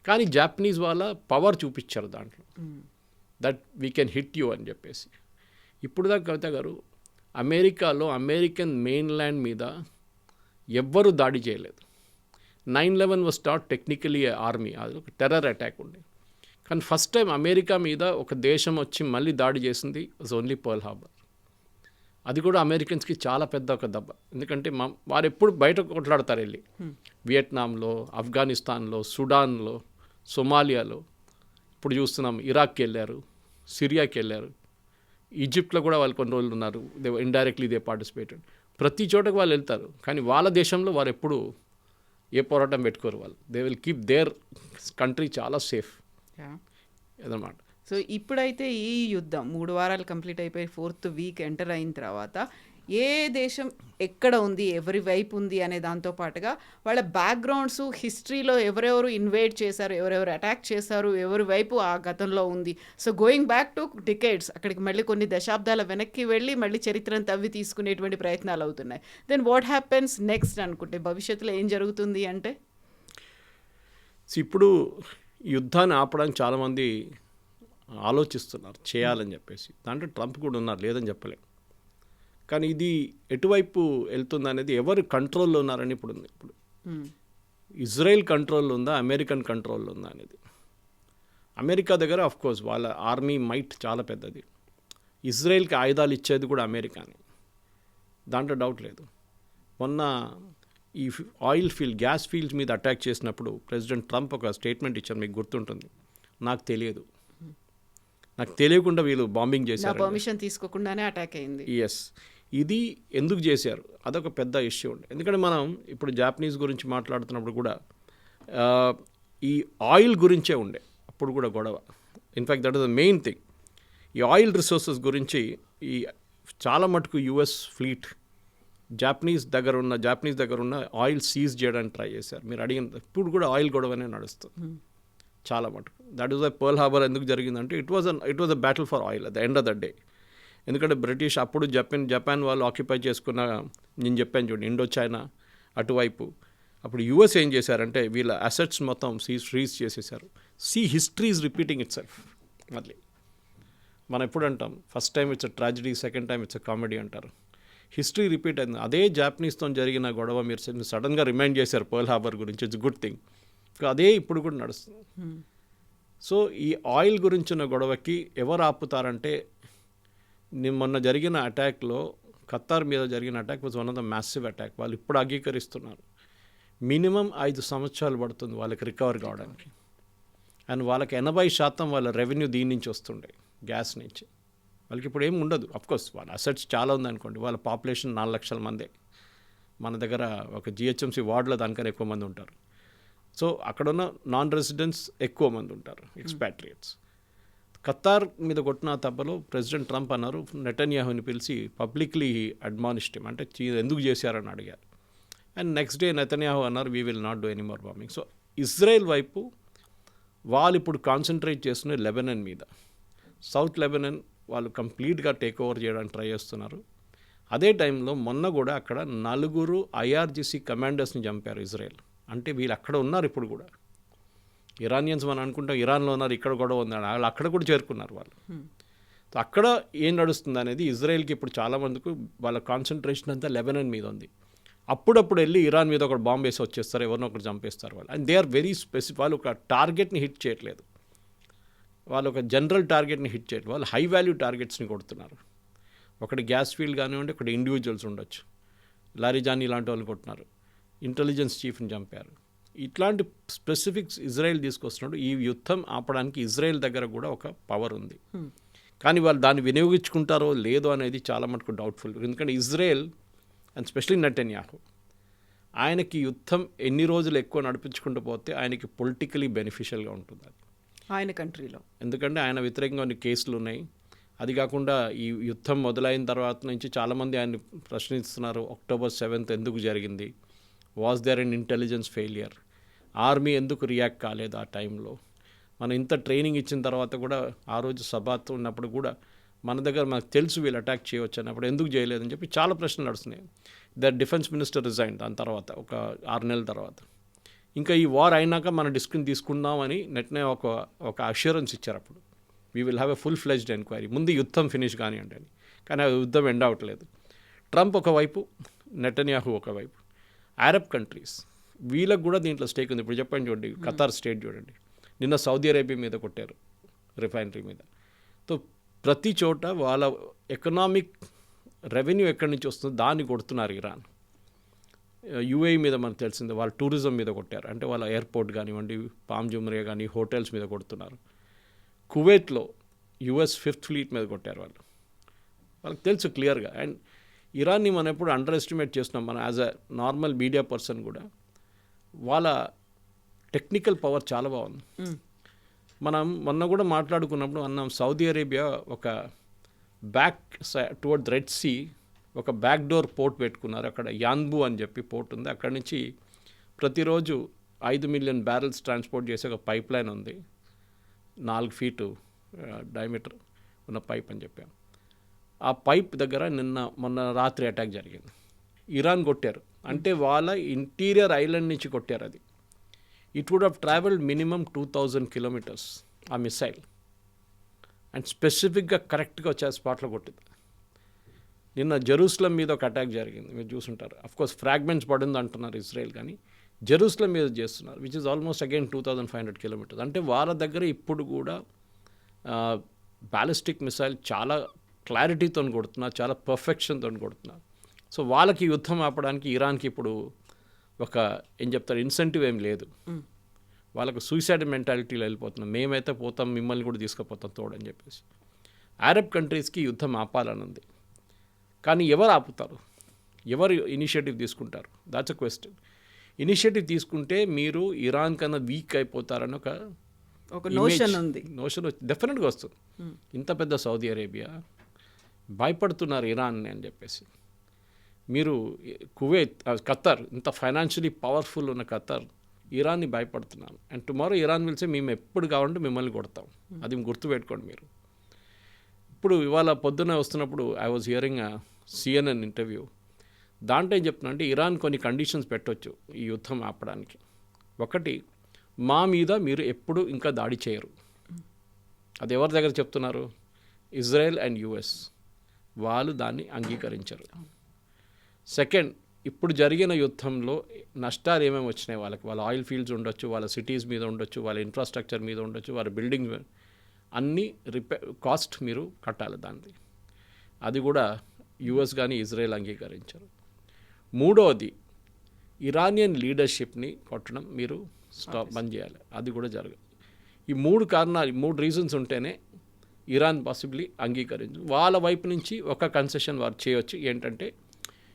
కానీ జాపనీస్ వాళ్ళ పవర్ చూపించారు దాంట్లో, that we can hit you అని చెప్పేసి. ఇప్పుడు దాకా కవిత గారు, అమెరికాలో అమెరికన్ మెయిన్ ల్యాండ్ మీద ఎవ్వరూ దాడి చేయలేదు. 9/11 వాజ్ స్టార్ట్ టెక్నికలీ ఆర్మీ, అది ఒక టెర్రర్ అటాక్ ఉండే. కానీ ఫస్ట్ టైం అమెరికా మీద ఒక దేశం వచ్చి మళ్ళీ దాడి చేసింది వాజ్ ఓన్లీ పర్ల్ హార్బర్. అది కూడా అమెరికన్స్కి చాలా పెద్ద ఒక దెబ్బ. ఎందుకంటే వారు ఎప్పుడు బయట కొట్లాడతారు వెళ్ళి, వియట్నాంలో, ఆఫ్ఘనిస్తాన్లో, సుడాన్లో, సొమాలియాలో. ఇప్పుడు చూస్తున్నాం ఇరాక్కి వెళ్ళారు, సిరియాకి వెళ్ళారు, ఈజిప్ట్లో కూడా వాళ్ళు కొన్ని రోజులు ఉన్నారు. Indirectly they participated. ప్రతి చోటకు వాళ్ళు వెళ్తారు, కానీ వాళ్ళ దేశంలో వారు ఎప్పుడు ఏ పోరాటం పెట్టుకోరు. వాళ్ళు they will keep there country చాలా సేఫ్ అదనమాట. సో ఇప్పుడైతే ఈ యుద్ధం 3 వారాలు కంప్లీట్ అయిపోయి 4th వీక్ ఎంటర్ అయిన తర్వాత ఏ దేశం ఎక్కడ ఉంది, ఎవరి వైపు ఉంది అనే దాంతో పాటుగా వాళ్ళ బ్యాక్గ్రౌండ్స్, హిస్టరీలో ఎవరెవరు ఇన్వేడ్ చేశారు, ఎవరెవరు అటాక్ చేశారు, ఎవరి వైపు ఆ గతంలో ఉంది. So going back to decades, అక్కడికి మళ్ళీ కొన్ని దశాబ్దాల వెనక్కి వెళ్ళి మళ్ళీ చరిత్రను తవ్వి తీసుకునేటువంటి ప్రయత్నాలు అవుతున్నాయి. దెన్ వాట్ హ్యాపెన్స్ నెక్స్ట్ అనుకుంటే భవిష్యత్తులో ఏం జరుగుతుంది అంటే, ఇప్పుడు యుద్ధాన్ని ఆపడానికి చాలామంది ఆలోచిస్తున్నారు చేయాలని చెప్పేసి. దాంట్లో ట్రంప్ కూడా ఉన్నారు, లేదని చెప్పలేం. కానీ ఇది ఎటువైపు వెళ్తుంది అనేది, ఎవరు కంట్రోల్లో ఉన్నారని ఇప్పుడు ఉంది. ఇప్పుడు ఇజ్రాయెల్ కంట్రోల్లో ఉందా, అమెరికన్ కంట్రోల్లో ఉందా అనేది. అమెరికా దగ్గర ఆఫ్కోర్స్ వాళ్ళ ఆర్మీ మైట్ చాలా పెద్దది. ఇజ్రాయెల్కి ఆయుధాలు ఇచ్చేది కూడా అమెరికానే, దాంట్లో డౌట్ లేదు. మొన్న ఈ గ్యాస్ ఫీల్డ్స్ మీద అటాక్ చేసినప్పుడు ప్రెసిడెంట్ ట్రంప్ ఒక స్టేట్మెంట్ ఇచ్చారు, మీకు గుర్తుంటుంది. నాకు తెలియకుండా వీళ్ళు బాంబింగ్ చేశారు, పర్మిషన్ తీసుకోకుండానే అటాక్ అయింది. ఎస్, ఇది ఎందుకు చేశారు అదొక పెద్ద ఇష్యూ ఉండే. ఎందుకంటే మనం ఇప్పుడు జాపనీస్ గురించి మాట్లాడుతున్నప్పుడు కూడా ఈ ఆయిల్ గురించే ఉండే అప్పుడు కూడా గొడవ. In fact that is the main thing. ఈ ఆయిల్ రిసోర్సెస్ గురించి ఈ చాలా మటుకు యుఎస్ ఫ్లీట్ జాపనీస్ దగ్గర ఉన్న ఆయిల్ సీజ్ చేయడానికి ట్రై చేశారు. మీరు అడిగిన ఇప్పుడు కూడా ఆయిల్ గొడవనే నడుస్తుంది చాలా మటుకు. That is why Pearl Harbor ఎందుకు జరిగిందంటే it was a battle for oil at the end of the day. ఎందుకంటే బ్రిటిష్ అప్పుడు జపాన్ వాళ్ళు ఆక్యుపై చేసుకున్న, నేను చెప్పాను చూడండి, ఇండో చైనా అటువైపు. అప్పుడు యుఎస్ ఏం చేశారంటే వీళ్ళ అసెట్స్ మొత్తం ఫ్రీజ్ చేసేసారు. History is repeating it self. మళ్ళీ మనం ఎప్పుడు అంటాం, first time it's a tragedy, second time it's a comedy అంటారు. హిస్టరీ రిపీట్ అయింది. అదే జాపనీస్తో జరిగిన గొడవ మీరు సడన్గా రిమైండ్ చేశారు పర్ల్ హార్బర్ గురించి, ఇట్స్ గుడ్ థింగ్. అదే ఇప్పుడు కూడా నడుస్తుంది. సో ఈ ఆయిల్ గురించి ఉన్న గొడవకి ఎవరు ఆపుతారంటే, మొన్న జరిగిన అటాక్లో ఖతార్ మీద జరిగిన attack was one of the massive attack. వాళ్ళు ఇప్పుడు అంగీకరిస్తున్నారు మినిమం 5 సంవత్సరాలు పడుతుంది వాళ్ళకి రికవర్ కావడానికి. అండ్ వాళ్ళకి 80% వాళ్ళ రెవెన్యూ దీని నుంచి వస్తుండే, గ్యాస్ నుంచి. వాళ్ళకి ఇప్పుడు ఏమి ఉండదు. అఫ్కోర్స్ వాళ్ళ అసెట్స్ చాలా ఉందనుకోండి, వాళ్ళ పాపులేషన్ 4 లక్షల మందే. మన దగ్గర ఒక జిహెచ్ఎంసీ వార్డులో దానికన్నా ఎక్కువ మంది ఉంటారు. సో అక్కడున్న నాన్ రెసిడెంట్స్ ఎక్కువ మంది ఉంటారు, ఎక్స్పాట్రియేట్స్. ఖతార్ మీద కొట్టిన తప్పలో ప్రెసిడెంట్ ట్రంప్ అన్నారు, నెతన్యాహుని పిలిచి పబ్లిక్లీ అడ్మానిష్డ్ హిమ్, అంటే ఎందుకు చేశారని అడిగారు. అండ్ నెక్స్ట్ డే నెతన్యాహు అన్నారు, we will not do any more bombing. So Israel వైపు వాళ్ళు ఇప్పుడు కాన్సన్ట్రేట్ చేస్తున్న లెబనన్ మీద. సౌత్ లెబనన్ వాళ్ళు కంప్లీట్గా టేక్ ఓవర్ చేయడానికి ట్రై చేస్తున్నారు. అదే టైంలో మొన్న కూడా అక్కడ 4 IRGC కమాండర్స్ని చంపారు ఇజ్రాయెల్. అంటే వీళ్ళు అక్కడ ఉన్నారు ఇప్పుడు కూడా. ఇరానియన్స్ మనం అనుకుంటాం ఇరాన్లో ఉన్నారు, ఇక్కడ కూడా ఉన్నారు, వాళ్ళు అక్కడ కూడా చేరుకున్నారు వాళ్ళు. సో అక్కడ ఏం నడుస్తుంది అనేది ఇజ్రాయెల్కి ఇప్పుడు చాలామందికి వాళ్ళ కాన్సన్ట్రేషన్ అంతా లెబనాన్ మీద ఉంది. అప్పుడప్పుడు వెళ్ళి ఇరాన్ మీద ఒక బాంబు వేసి వచ్చేస్తారు, ఎవరినో ఒకటి చంపేస్తారు వాళ్ళు. And they are very specific. వాళ్ళు ఒక టార్గెట్ని హిట్ చేయట్లేదు, వాళ్ళు ఒక జనరల్ టార్గెట్ని హిట్ చేయట్లేదు, వాళ్ళు హై వాల్యూ టార్గెట్స్ని కొడుతున్నారు. ఒకటి గ్యాస్ ఫీల్డ్ కానివ్వండి, ఒకటి ఇండివిజువల్స్ ఉండొచ్చు, లారీజానీ లాంటి వాళ్ళు కొట్టినారు, ఇంటెలిజెన్స్ చీఫ్ని చంపారు. ఇట్లాంటి స్పెసిఫిక్స్ ఇజ్రాయెల్ తీసుకొస్తున్నాడు. ఈ యుద్ధం ఆపడానికి ఇజ్రాయెల్ దగ్గర కూడా ఒక పవర్ ఉంది. కానీ వాళ్ళు దాన్ని వినియోగించుకుంటారో లేదో అనేది చాలా మటుకు డౌట్ఫుల్. ఎందుకంటే ఇజ్రాయెల్ అండ్ స్పెషలీ నెటన్యాహు, ఆయనకి యుద్ధం ఎన్ని రోజులు ఎక్కువ నడిపించుకుంటూ పోతే ఆయనకి పొలిటికలీ బెనిఫిషియల్గా ఉంటుంది అది ఆయన కంట్రీలో. ఎందుకంటే ఆయన వ్యతిరేకంగా కొన్ని కేసులు ఉన్నాయి. అది కాకుండా ఈ యుద్ధం మొదలైన తర్వాత నుంచి చాలామంది ఆయన్ని ప్రశ్నిస్తున్నారు. October 7th ఎందుకు జరిగింది? Was there an intelligence failure? Army ఎందుకు రియాక్ట్ కాలేదు ఆ టైంలో? మనం ఇంత ట్రైనింగ్ ఇచ్చిన తర్వాత కూడా ఆ రోజు సభాతో ఉన్నప్పుడు కూడా మన దగ్గర మనకు తెలుసు వీళ్ళు అటాక్ చేయవచ్చు అన్నప్పుడు ఎందుకు చేయలేదని చెప్పి చాలా ప్రశ్నలు నడుస్తున్నాయి. డిఫెన్స్ మినిస్టర్ రిజైన్ దాని తర్వాత ఒక 6 నెలల తర్వాత. ఇంకా ఈ వార్ అయినాక మనం డిస్కషన్ తీసుకుందామని నెట్నే ఒక అష్యూరెన్స్ ఇచ్చారు. అప్పుడు we will have a full fledged enquiry, ముందు యుద్ధం ఫినిష్ కానివ్వండి అని. కానీ ఆ యుద్ధం ఎండ్ అవ్వట్లేదు. ట్రంప్ ఒకవైపు, నెటన్యాహు ఒకవైపు. అరబ్ కంట్రీస్ వీళ్ళకు కూడా దీంట్లో స్టేక్ ఉంది. ఇప్పుడు చెప్పండి, చూడండి ఖతార్ స్టేట్ చూడండి, నిన్న సౌదీ అరేబియా మీద కొట్టారు, రిఫైనరీ మీద. సో ప్రతి చోట వాళ్ళ ఎకనామిక్ రెవెన్యూ ఎక్కడి నుంచి వస్తుందో దాన్ని కొడుతున్నారు. ఇరాన్, UAE మీద మనకు తెలిసింది, వాళ్ళ టూరిజం మీద కొట్టారు, అంటే వాళ్ళ ఎయిర్పోర్ట్ కానివ్వండి, పామ్ జుమ్రియా కానీ హోటల్స్ మీద కొడుతున్నారు. కువైట్లో US 5th ఫ్లీట్ మీద కొట్టారు వాళ్ళకి తెలుసు క్లియర్గా. అండ్ ఇరాన్ని మనం ఎప్పుడు అండర్ ఎస్టిమేట్ చేస్తున్నాం మనం as a normal media person కూడా. వాళ్ళ టెక్నికల్ పవర్ చాలా బాగుంది. మనం మొన్న కూడా మాట్లాడుకున్నప్పుడు అన్నాం, సౌదీ అరేబియా ఒక బ్యాక్ టువర్డ్ రెడ్ సీ ఒక బ్యాక్ డోర్ పోర్ట్ పెట్టుకున్నారు. అక్కడ యాన్బు అని చెప్పి పోర్ట్ ఉంది. అక్కడి నుంచి ప్రతిరోజు 5 మిలియన్ బ్యారెల్స్ ట్రాన్స్పోర్ట్ చేసే ఒక పైప్ లైన్ ఉంది, 4 ఫీటు డయామీటర్ ఉన్న పైప్ అని చెప్పాం. ఆ పైప్ దగ్గర మొన్న రాత్రి అటాక్ జరిగింది. ఇరాన్ కొట్టారు, అంటే వాళ్ళ ఇంటీరియర్ ఐలాండ్ నుంచి కొట్టారు. అది it would have travelled minimum 2000 kilometres ఆ మిసైల్. అండ్ స్పెసిఫిక్గా కరెక్ట్గా వచ్చే స్పాట్లో కొట్టింది. నిన్న జెరూసలం మీద ఒక అటాక్ జరిగింది, మీరు చూసుంటారు. అఫ్కోర్స్ ఫ్రాగ్మెంట్స్ పడింది అంటున్నారు ఇజ్రాయెల్, కానీ జెరూసలం మీద చేస్తున్నారు, which is almost again 2500 kilometres. అంటే వాళ్ళ దగ్గర ఇప్పుడు కూడా బ్యాలిస్టిక్ మిసైల్ చాలా క్లారిటీతో కొడుతున్నారు, చాలా పర్ఫెక్షన్తో కొడుతున్నారు. సో వాళ్ళకి యుద్ధం ఆపడానికి ఇరాన్కి ఇప్పుడు ఒక ఏం చెప్తారు ఇన్సెంటివ్ ఏం లేదు. వాళ్ళకు సూసైడ్ మెంటాలిటీలో వెళ్ళిపోతున్నాం, మేమైతే పోతాం మిమ్మల్ని కూడా తీసుకుపోతాం తోడని చెప్పేసి. అరబ్ కంట్రీస్కి యుద్ధం ఆపాలని ఉంది, కానీ ఎవరు ఆపుతారు? ఎవరు ఇనిషియేటివ్ తీసుకుంటారు? That's a question. ఇనిషియేటివ్ తీసుకుంటే మీరు ఇరాన్ కన్నా వీక్ అయిపోతారని ఒక నోషన్ ఉంది. నోషన్ డెఫినెట్గా వస్తుంది. ఇంత పెద్ద సౌదీ అరేబియా భయపడుతున్నారు ఇరాన్ని అని చెప్పేసి. మీరు కువైత్, ఖతార్, ఇంత ఫైనాన్షియలీ పవర్ఫుల్ ఉన్న ఖతార్ ఇరాన్ని భయపడుతున్నారు. అండ్ టుమారో ఇరాన్ విల్సే మేము ఎప్పుడు కావాలంటే మిమ్మల్ని కొడతాం, అది గుర్తుపెట్టుకోండి మీరు. ఇప్పుడు ఇవాళ పొద్దున్న వస్తున్నప్పుడు I was hearing CNN interview. దాంట్లో ఏం చెప్తున్నా అంటే ఇరాన్ కొన్ని కండిషన్స్ పెట్టవచ్చు ఈ యుద్ధం ఆపడానికి. ఒకటి, మా మీద మీరు ఎప్పుడు ఇంకా దాడి చేయరు. అది ఎవరి దగ్గర చెప్తున్నారు? Israel and US. వాళ్ళు దాన్ని అంగీకరించరు. సెకండ్, ఇప్పుడు జరిగిన యుద్ధంలో నష్టాలు ఏమేమి వచ్చినాయి వాళ్ళకి, వాళ్ళ ఆయిల్ ఫీల్డ్స్ ఉండొచ్చు, వాళ్ళ సిటీస్ మీద ఉండొచ్చు, వాళ్ళ ఇన్ఫ్రాస్ట్రక్చర్ మీద ఉండొచ్చు, వాళ్ళ బిల్డింగ్ అన్నీ కాస్ట్ మీరు కట్టాలి దాన్ని. అది కూడా US కానీ ఇజ్రాయెల్ అంగీకరించరు. మూడవది, ఇరానియన్ లీడర్షిప్ని కొట్టడం మీరు బంద్ చేయాలి, అది కూడా జరగదు. ఈ 3 కారణాలు, 3 రీజన్స్ ఉంటేనే ఇరాన్ పాసిబ్లీ అంగీకరించు. వాళ్ళ వైపు నుంచి ఒక కన్సెషన్ వారు చేయొచ్చు, ఏంటంటే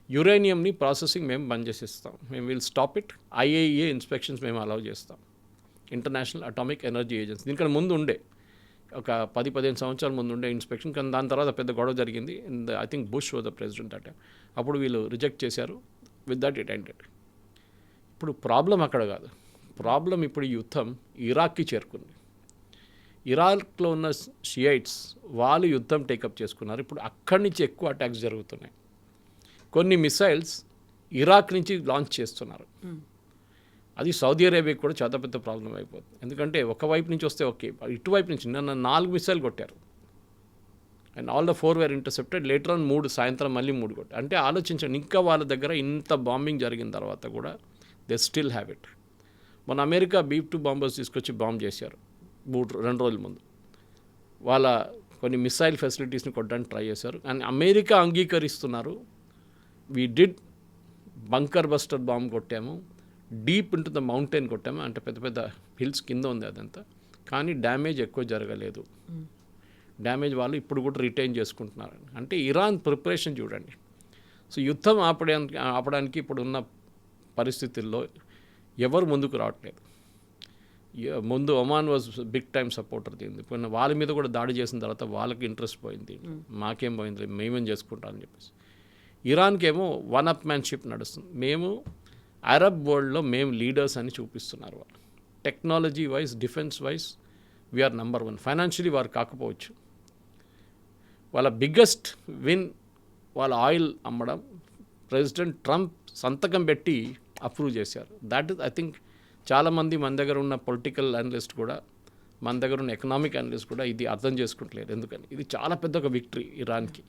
యురేనియంని ప్రాసెసింగ్ మేము బంద్ చేసిస్తాం, మేము will stop it, IAEA inspections మేము అలౌ చేస్తాం, ఇంటర్నేషనల్ అటామిక్ ఎనర్జీ ఏజెన్సీ. దీనికన్నా ముందు ఉండే ఒక 10-15 సంవత్సరాల ముందు ఉండే ఇన్స్పెక్షన్, కానీ దాని తర్వాత పెద్ద గొడవ జరిగింది. I think bush was the president at time. అప్పుడు వీళ్ళు రిజెక్ట్ చేశారు, విత్ దట్ ఇట్ ఎండెడ్. ఇప్పుడు ప్రాబ్లం అక్కడ కాదు, ప్రాబ్లం ఇప్పుడు ఈ యుద్ధం ఇరాక్కి చేరుకుంది. ఇరాక్లో ఉన్న షియైట్స్ వాళ్ళు యుద్ధం టేకప్ చేసుకున్నారు. ఇప్పుడు అక్కడి నుంచి ఎక్కువ అటాక్స్ జరుగుతున్నాయి. కొన్ని మిసైల్స్ ఇరాక్ నుంచి లాంచ్ చేస్తున్నారు. అది సౌదీ అరేబియాకి కూడా చాలా పెద్ద ప్రాబ్లం అయిపోతుంది. ఎందుకంటే ఒకవైపు నుంచి వస్తే ఓకే, ఇటువైపు నుంచి నిన్న 4 మిసైల్ కొట్టారు. And all the 4 were intercepted. Later on 3 సాయంత్రం మళ్ళీ 3 కొట్టారు. అంటే ఆలోచించండి, ఇంకా వాళ్ళ దగ్గర ఇంత బాంబింగ్ జరిగిన తర్వాత కూడా దే స్టిల్ హ్యావ్ ఇట్. మన అమెరికా B-2 బాంబర్స్ తీసుకొచ్చి బాంబ్ చేశారు 2 రోజుల ముందు. వాళ్ళ కొన్ని మిసైల్ ఫెసిలిటీస్ని కొట్టడానికి ట్రై చేశారు. అండ్ అమెరికా అంగీకరిస్తున్నారు, we did bunker buster bomb కొట్టాము, డీప్ ఇంటూ ద మౌంటైన్ కొట్టాము, అంటే పెద్ద పెద్ద హిల్స్ కింద ఉంది అదంతా, కానీ డ్యామేజ్ ఎక్కువ జరగలేదు. డ్యామేజ్ వాళ్ళు ఇప్పుడు కూడా రిటైన్ చేసుకుంటున్నారు. అంటే ఇరాన్ ప్రిపరేషన్ చూడండి. సో యుద్ధం ఆపడానికి ఇప్పుడున్న పరిస్థితుల్లో ఎవరు ముందుకు రావట్లేదు. ముందు Oman was big time supporter దీన్ని. వాళ్ళ మీద కూడా దాడి చేసిన తర్వాత వాళ్ళకి ఇంట్రెస్ట్ పోయింది, మాకేం పోయింది, మేమేం చేసుకుంటామని చెప్పేసి. ఇరాన్కి ఏమో వన్ అప్ మ్యాన్షిప్ నడుస్తుంది. మేము అరబ్ వరల్డ్లో మేము లీడర్స్ అని చూపిస్తున్నారు వాళ్ళు. Technology wise, defence wise we are number 1. Financially వారు కాకపోవచ్చు. వాళ్ళ బిగ్గెస్ట్ విన్ వాళ్ళ ఆయిల్ అమ్మడం ప్రెసిడెంట్ ట్రంప్ సంతకం పెట్టి అప్రూవ్ చేశారు. దాట్ ఇస్ ఐ థింక్ చాలామంది మన దగ్గర ఉన్న పొలిటికల్ అనలిస్ట్ కూడా, మన దగ్గర ఉన్న ఎకనామిక్ అనలిస్ట్ కూడా ఇది అర్థం చేసుకుంటలేరు. ఎందుకని ఇది చాలా పెద్ద ఒక విక్టరీ ఇరాన్కి.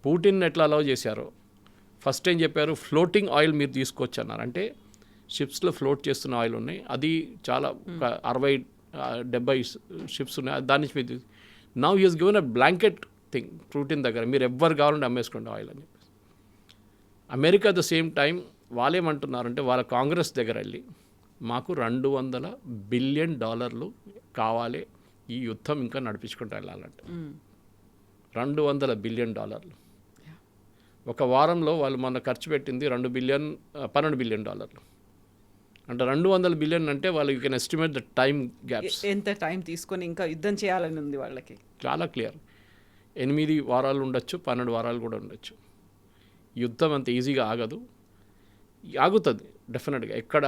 పుటిన్ ఎట్లా అలౌ చేశారో ఫస్ట్ ఏం చెప్పారు, ఫ్లోటింగ్ ఆయిల్ మీరు తీసుకోవచ్చు అన్నారు. అంటే షిప్స్లో ఫ్లోట్ చేస్తున్న ఆయిల్ ఉన్నాయి, అది చాలా 60-70 షిప్స్ ఉన్నాయి, దాని నుంచి మీరు now he has given a blanket thing Putin దగ్గర, మీరు ఎవ్వరు కావాలంటే అమ్మేసుకోండి ఆయిల్ అని చెప్పేసి. America at the same time వాళ్ళు ఏమంటున్నారంటే వాళ్ళ కాంగ్రెస్ దగ్గర వెళ్ళి మాకు $200 బిలియన్ కావాలి ఈ యుద్ధం ఇంకా నడిపించుకుంటూ వెళ్ళాలంటే. $200 బిలియన్. ఒక వారంలో వాళ్ళు మొన్న ఖర్చు పెట్టింది $12 బిలియన్. అంటే 200 బిలియన్ అంటే వాళ్ళు you can estimate the time gaps. ఎంత టైం తీసుకొని ఇంకా యుద్ధం చేయాలని ఉంది వాళ్ళకి. చాలా క్లియర్. 8 వారాలు ఉండొచ్చు, 12 వారాలు కూడా ఉండొచ్చు. యుద్ధం అంత ఈజీగా ఆగదు, ఆగుతుంది డెఫినెట్గా. ఎక్కడ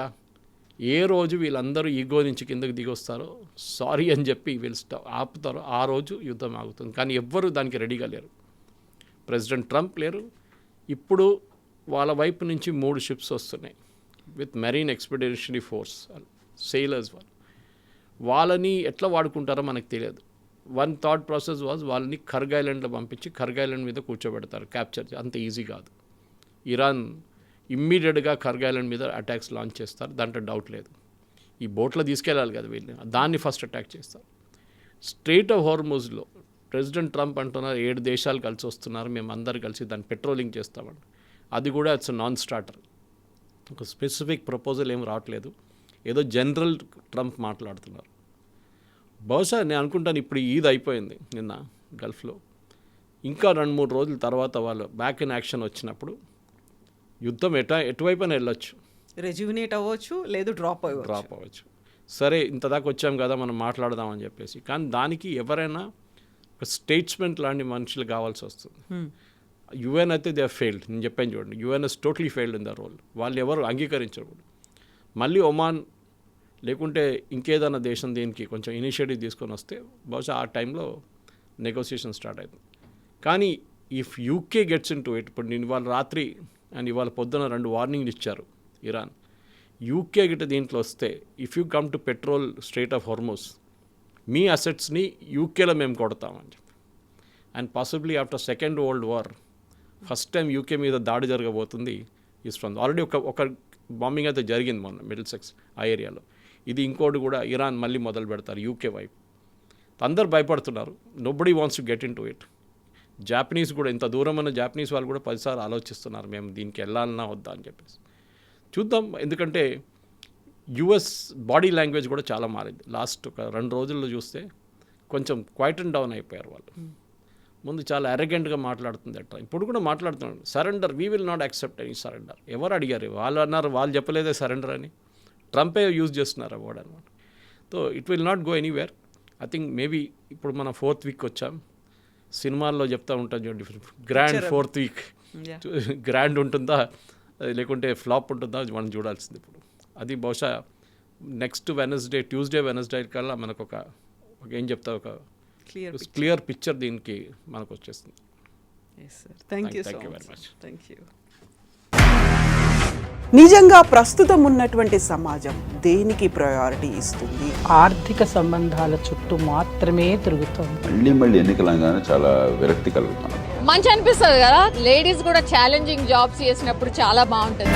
ఏ రోజు వీళ్ళందరూ ఈగో నుంచి కిందకి దిగొస్తారో, సారీ అని చెప్పి వీళ్ళు ఆపుతారో ఆ రోజు యుద్ధం ఆగుతుంది. కానీ ఎవ్వరూ దానికి రెడీగా లేరు. ప్రెసిడెంట్ ట్రంప్ లేరు. ఇప్పుడు వాళ్ళ వైపు నుంచి 3 షిప్స్ వస్తున్నాయి with marine expeditionary force sailors. వాళ్ళని ఎట్లా వాడుకుంటారో మనకు తెలియదు. వన్ థాట్ ప్రాసెస్ వాజ్ వాళ్ళని ఖర్గ్ ఐలాండ్లో పంపించి ఖర్గ్ ఐలాండ్ మీద కూర్చోబెడతారు, క్యాప్చర్. అంత ఈజీ కాదు. ఇరాన్ ఇమ్మీడియట్గా ఖర్గ్ ఐలాండ్ మీద అటాక్స్ లాంచ్ చేస్తారు, దాంట్లో డౌట్ లేదు. ఈ బోట్లో తీసుకెళ్ళాలి కదా వీళ్ళు, దాన్ని ఫస్ట్ అటాక్ చేస్తారు. స్ట్రెయిట్ ఆఫ్ హార్ముజ్లో ప్రెసిడెంట్ ట్రంప్ అంటున్నారు 7 దేశాలు కలిసి వస్తున్నారు, మేము అందరు కలిసి దాన్ని పెట్రోలింగ్ చేస్తామండి. అది కూడా ఇట్స్ నాన్ స్టార్టర్. ఒక స్పెసిఫిక్ ప్రపోజల్ ఏం రావట్లేదు, ఏదో జనరల్ ట్రంప్ మాట్లాడుతున్నారు. బహుశా నేను అనుకుంటాను ఇప్పుడు ఈద్ అయిపోయింది నిన్న గల్ఫ్లో, ఇంకా 2-3 రోజుల తర్వాత వాళ్ళు బ్యాక్ ఇన్ యాక్షన్ వచ్చినప్పుడు యుద్ధం ఎటువైపున వెళ్ళొచ్చు. రెజ్యూనేట్ అవ్వచ్చు, లేదు డ్రాప్ అవ్వచ్చు. సరే ఇంత దాకా వచ్చాం కదా మనం మాట్లాడదామని చెప్పేసి. కానీ దానికి ఎవరైనా ఒక స్టేట్స్మెంట్ లాంటి మనుషులు కావాల్సి వస్తుంది. యుఎన్ అయితే దే ఫెయిల్డ్. నేను చెప్పాను చూడండి, UN is totally failed in the role. వాళ్ళు ఎవరు అంగీకరించరు. మళ్ళీ ఒమాన్ లేకుంటే ఇంకేదైనా దేశం దీనికి కొంచెం ఇనిషియేటివ్ తీసుకొని వస్తే బహుశా ఆ టైంలో నెగోసియేషన్ స్టార్ట్ అవుతుంది. కానీ if UK gets in to it, ఇప్పుడు నేను ఇవాళ రాత్రి అండ్ ఇవాళ పొద్దున 2 వార్నింగ్లు ఇచ్చారు ఇరాన్. యూకే గిట్ట దీంట్లో వస్తే, if you come to patrol strait of Hormuz, మీ అసెట్స్ని యూకేలో మేము కొడతామని చెప్పి. And possibly after second world war first time UK మీద దాడి జరగబోతుంది ఈస్ట్ ఫ్రంట్. ఆల్రెడీ ఒక బాంబింగ్ అయితే జరిగింది మొన్న మిడిల్ సెక్స్ ఆ ఏరియాలో. ఇది ఇంకోటి కూడా ఇరాన్ మళ్ళీ మొదలు పెడతారు యూకే వైపు. అందరు భయపడుతున్నారు. Nobody wants to get in to it. Japanese కూడా, ఇంత దూరం ఉన్న జాపనీస్ వాళ్ళు కూడా 10 సార్లు ఆలోచిస్తున్నారు మేము దీనికి వెళ్ళాలన్నా వద్దా అని చెప్పేసి. చూద్దాం. ఎందుకంటే యుఎస్ బాడీ లాంగ్వేజ్ కూడా చాలా మారింది. లాస్ట్ ఒక 2 రోజుల్లో చూస్తే కొంచెం క్వైట్ అండ్ డౌన్ అయిపోయారు వాళ్ళు. ముందు చాలా అరెగెంట్గా మాట్లాడుతుంది అట్లా, ఇప్పుడు కూడా మాట్లాడుతున్నాడు. Surrender, we will not accept any surrender. ఎవరు అడిగారు? వాళ్ళు అన్నారు, వాళ్ళు చెప్పలేదే సరెండర్ అని. ట్రంపే యూజ్ చేస్తున్నారు ఆ వర్డ్ అనమాట. So it will not go anywhere. I think maybe ఇప్పుడు మనం 4th వీక్ వచ్చాం. సినిమాల్లో చెప్తూ ఉంటాం చూడండి, గ్రాండ్ 4th వీక్. గ్రాండ్ ఉంటుందా లేకుంటే ఫ్లాప్ ఉంటుందా మనం చూడాల్సింది ఇప్పుడు. అది బహుశా నెక్స్ట్ ట్యూస్డే వెనస్డే కల్లా మనకు ఒక ఏం చెప్తా, ఒక క్లియర్ పిక్చర్ దీనికి మనకు వచ్చేస్తుంది. Thank you Thank so you very much. much. Thank you. నిజంగా ప్రస్తుతం ఉన్నటువంటి సమాజం దేనికి ప్రయారిటీ ఇస్తుంది? ఆర్థిక సంబంధాల చుట్టూ మాత్రమే తిరుగుతోంది. మళ్ళీ ఎన్నికలంగానే చాలా విరక్తి కలుగుతున్నాం. మంచి అనిపిస్తుంది కదా, లేడీస్ కూడా ఛాలెంజింగ్ జాబ్స్ చేసినప్పుడు చాలా బాగుంటుంది.